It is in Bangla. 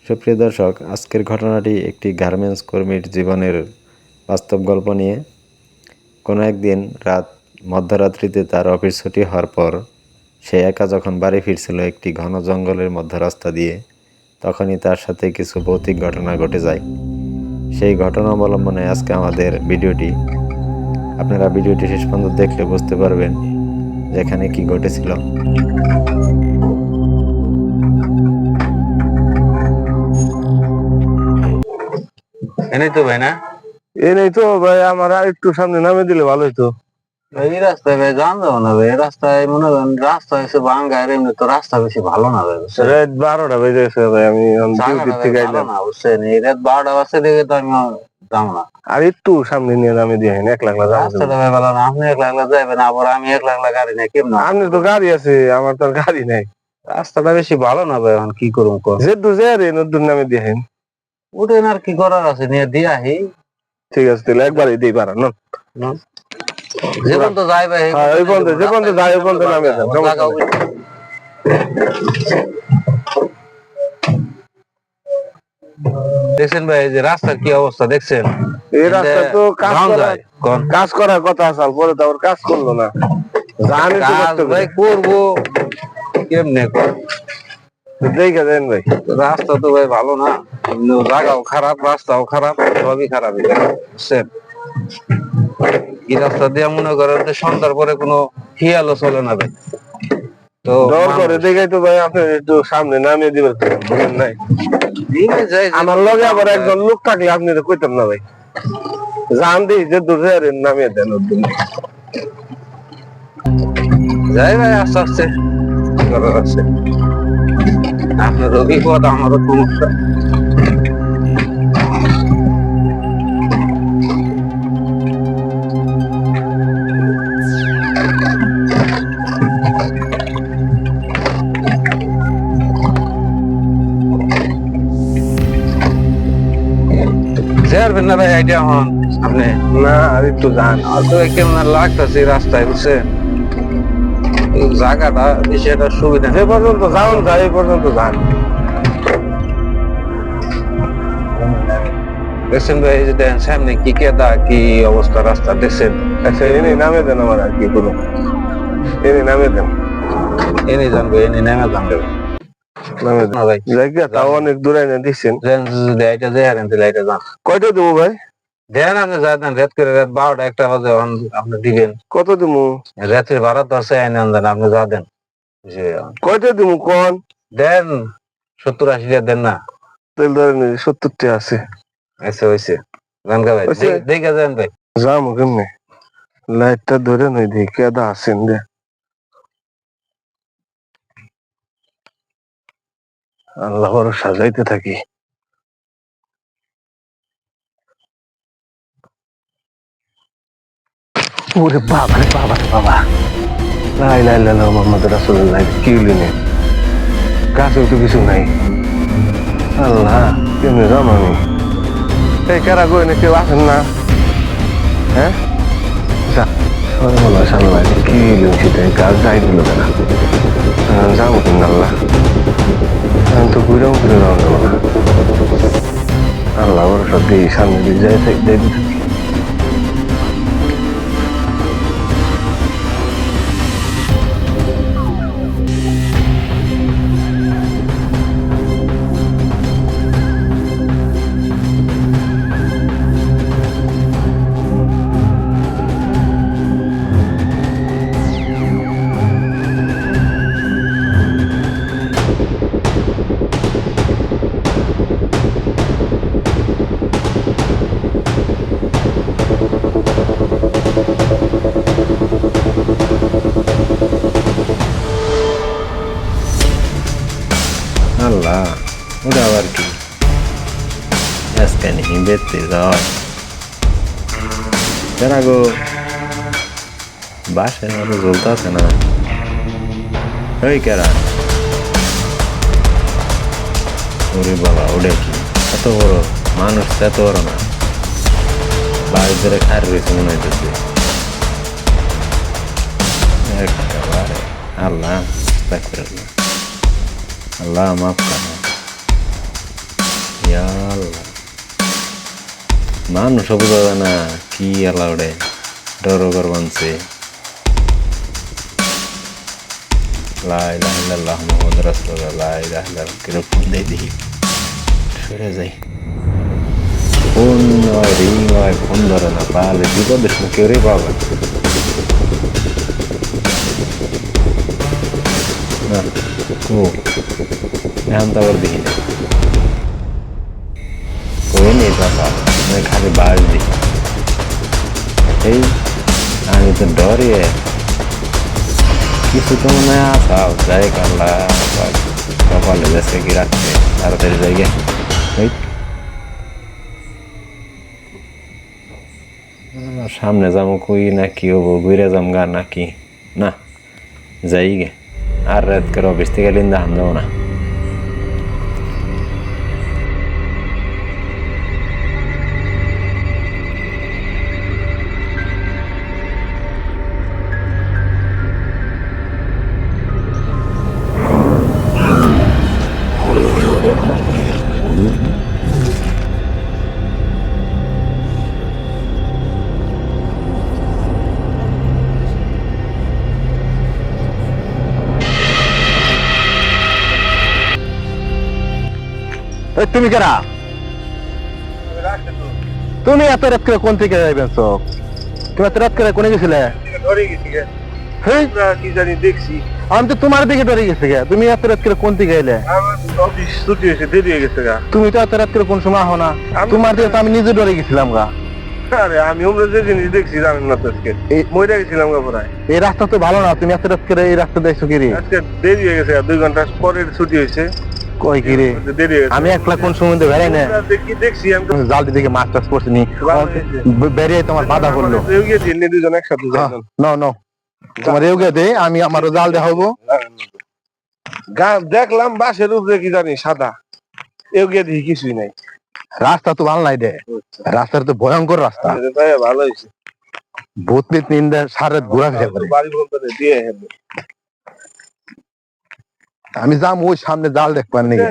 সুপ্রিয় দর্শক, আজকের ঘটনাটি একটি গার্মেন্টস কর্মীর জীবনের বাস্তব গল্প নিয়ে। কোনো একদিন মধ্যরাত্রিতে তার অফিস ছুটি হওয়ার পর সে একা যখন বাড়ি ফিরছিল একটি ঘন জঙ্গলের মধ্য রাস্তা দিয়ে, তখনই তার সাথে কিছু ভৌতিক ঘটনা ঘটে যায়। সেই ঘটনা অবলম্বনে আজকে আমাদের ভিডিওটি। আপনারা ভিডিওটি শেষ পর্যন্ত দেখলে বুঝতে পারবেন যেখানে কি ঘটেছিল। এনেই তো ভাই না, এনেই তো ভাই, আমার আর একটু সামনে নামে দিলে ভালো হইতো। এই রাস্তায় ভাই যান যাবো না ভাই, এই রাস্তায় মনে করেন রাস্তা হয়েছে ভাঙ্গা, আর এমনি তো রাস্তা বেশি ভালো না ভাই, বুঝছেন? রাত 12টা বেজে গেছে ভাই, আমি জায়গাটা ডিউটি ভাই থেকে ভালো আইলাম। না, বুঝছেন? এই রাত 12টা বাজছে দেখে তো আমি যাবো না। আর একটু সামনে নিয়ে নামে দিয়ে একলা একলা যাবো। রাস্তাটা ভাই ভালো না, আপনি একলা একলা যাবেন, আবার আমি একলা একলা গাড়ি নেই কেমন? আপনার তো গাড়ি আছে, আমার তো আর গাড়ি নাই। রাস্তাটা বেশি ভালো না ভাই, এখন কি করুন কর? যেহেতু যে রে নতুন নামে দিয়ে উঠেন, আর কি করার আছে, নিয়ে দিয়ে আহি। ঠিক আছে, তাহলে একবারই দিই পারা না। যে পর্যন্ত যাই ভাই, হ্যাঁ, ওই পর্যন্ত যে পর্যন্ত যাই ওই পর্যন্ত নামে যান। দেখছেন ভাই, এই যে রাস্তার কি অবস্থা দেখছেন? এই রাস্তা তো কাজ করার কথা আসাল, পরে তো আবার কাজ করলো না। জানি তো কাজ ভাই করবো কেমনে কর? দেখে দেন ভাই, রাস্তা তো ভাই ভালো না, জায়গাও খারাপ, রাস্তাও খারাপ, সবই খারাপ, বুঝছেন? এই রাস্তা দিয়ে মনে করেন যে সন্ধ্যার পরে কোনো হিয়ালো চলে না ভাই। তো দর করে দেখাই তো ভাই, আপনি একটু সামনে নামিয়ে দিবেন নাই। আমার লগে আবার একজন লোক থাকলে আপনি তো কইতেন না ভাই, জান দিই যে দূরে নামিয়ে দেন। যাই ভাই, আস্তে আস্তে করার আছে। আপনার অভিজ্ঞতা, আমারও সমস্যা। যাবেন না ভাই আইডিয়া হন আপনি? না, আর একটু যান। তো কেমন লাগতেছে রাস্তায়, বুঝছেন? জায়গাটা বেশি একটা সুবিধা যে পর্যন্ত যাওন যায় এই পর্যন্ত যান। দেখছেন ভাই, এই যে দেখেন সামনে কি কেদা, কি অবস্থা রাস্তা দেখছেন? আচ্ছা, এনে নামে দেন, আমার আর কি করুন, এনে নামে দেন। এনে জানবো, এনে নেমে জানবে নামে দেন ভাই। জায়গা তাও অনেক দূরে এনে দিচ্ছেন। এইটা যে হারেন দিলে এইটা যান। কয়টা দেবো ভাই? দেন আপনি যা দেন, রাত করে রাত 12টা 1টা বাজে আপনি দিবেন। কত দেবো? রাতের ভাড়া তো আছে, আইনে দেন আপনি, যা দেন। যে কয়টা দেবো কোন? দেন 70-80 টাকা দেন না? তেল ধরেন 70টা আছে। আচ্ছা হয়েছে, জানকা ভাই দেখে যান ভাই। যাবো কেমনে? লাইটটা ধরে নই দেখে আদা আসেন যে। আল্লাহ ভরসা, যাইতে থাকি। ওরে বাবা রে বাবা রে বাবা, লা ইলাহা ইল্লাল্লাহ মুহাম্মাদুর রাসূলুল্লাহ। কি হইলো? কাছেও তো কিছু নাই। আল্লাহ, কেমনে যাম আমি? এই কারা গো, এনে কেউ আছেন না? হ্যাঁ, সর্বনাশ আল্লাহ, কি হইলো? সেটাই কাজ যাই দিল না। যাবো কেন আল্লাহ? আমি তো ঘুরেও ঘুরে যাওয়া যাবো না। আল্লাহ ভরসা দিয়ে সামনে দিয়ে যাইতে থাকি। আল্লাহ, ওটা আবার কি? আজকে নিহি বেতে যাওয়া কেনা গো, বাসের মতো জ্বলতে আছে না? ওই কেরা? ওরে বাবা, ওটা কি? এত বড় মানুষ তো এত বড় না, বাড়ি ধরে খার রয়েছে মনে হইতেছে একেবারে। আল্লাহ, আল্লাহ মাফ করো। আল্লাহ, মানুষ বোঝা যায় না কি আল্লাহ ওরে ডরগর বানছে। লা ইলাহা ইল্লাল্লাহ মুহাম্মাদুর রাসূলুল্লাহ, লা ইলাহা ইল্লাল্লাহ। কিরকম দেই দেখি, সরে যাই। ফোন হয়, রিং হয়, ফোন ধরে না, পালে বিপদের সময় কেউ রে পাবে না। ও এখন তো আবার দেখি না, কই নেই চাচা, আমি খালি বাস দিই। এই আমি তো ডরিয়ে কিছু তো মনে হয় আসাও যাই কাল্লা কপালে যাচ্ছে কি রাখছে তাড়াতাড়ি জায়গায়। এই সামনে যাবো কই না কি হবো, ঘুরে যাম গা নাকি না যাই গে। আর রাত করে অফিস থেকে লিন্দা হাম যাবো না। তুমি কেরা? তুমি এত রাত করে কোন থেকে যাইবেন সব? তুমি এত রাত করে কোনে গেছিলে? কি জানি দেখছি আমি তো তোমার দিকে ডরে গেছে গা। তুমি এত রাত করে কোন থেকে এলে? আমার অফিস ছুটি হয়েছে, দেরি হয়ে গেছে গা। তুমি তো এত রাত করে কোন সময় আহো না? তোমার দিকে তো আমি নিজে ডরে গেছিলাম গা। আরে আমি ওমরা যে জিনিস দেখছি জানেন না তো, আজকে মরে গেছিলাম গা প্রায়। এই রাস্তা তো ভালো না, তুমি এত রাত করে এই রাস্তা দেখছো কি রে? আজকে দেরি হয়ে গেছে, 2 ঘন্টা পরের ছুটি হয়েছে। কই কি রে? দেরি হয়ে গেছে। আমি একলা কোন সময় বেড়াই না, দেখি দেখছি আমি তো জাল দিকে মাছ টাছ করছি নি, বেরিয়ে তোমার বাধা করলো। এগিয়ে দিন দুজন একসাথে যাই চল। নো নো, তোমার এউগে দে, আমি আমারও জাল দেখাবো। দেখলাম বাসের উপরে কি জানি সাদা, এগিয়ে দিই কিছুই নাই। রাস্তা তো ভালো নাই দে, রাস্তাটা তো ভয়ঙ্কর রাস্তা। তাই ভালো হয়েছে। ভূত পিত নিন্দা সারে ঘোরা ফিরা করে। বাড়ি বলতে দিয়ে হেবে। আমি যাম ওই সামনে জাল দেখবার নাকি।